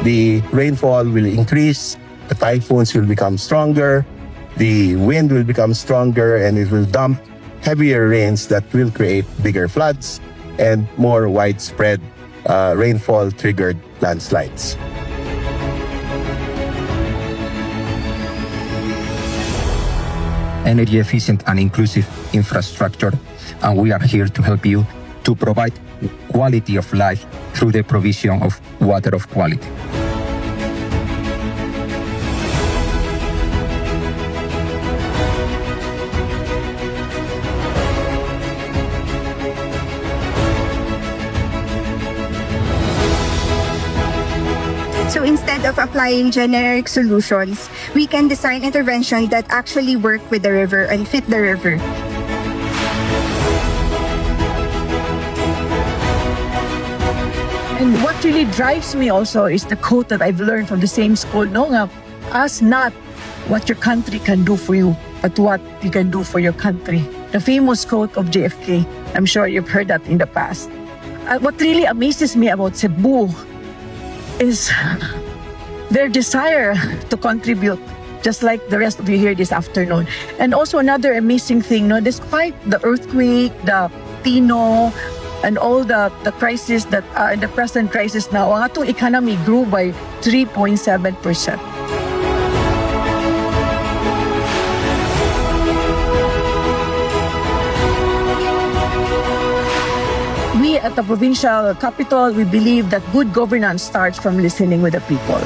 the rainfall will increase, the typhoons will become stronger, the wind will become stronger, and it will dump heavier rains that will create bigger floods and more widespread rainfall-triggered landslides. Energy efficient and inclusive infrastructure, and we are here to help you to provide quality of life through the provision of water of quality. So instead of applying generic solutions, we can design interventions that actually work with the river and fit the river. And what really drives me also is the quote that I've learned from the same school, ask not what your country can do for you, but what you can do for your country. The famous quote of JFK, I'm sure you've heard that in the past. What really amazes me about Cebu is their desire to contribute, just like the rest of you here this afternoon. And also another amazing thing, despite the earthquake, the Pino, and all the crisis that the present crisis now, ang atong economy grew by 3.7%. We at the provincial capital, we believe that good governance starts from listening with the people.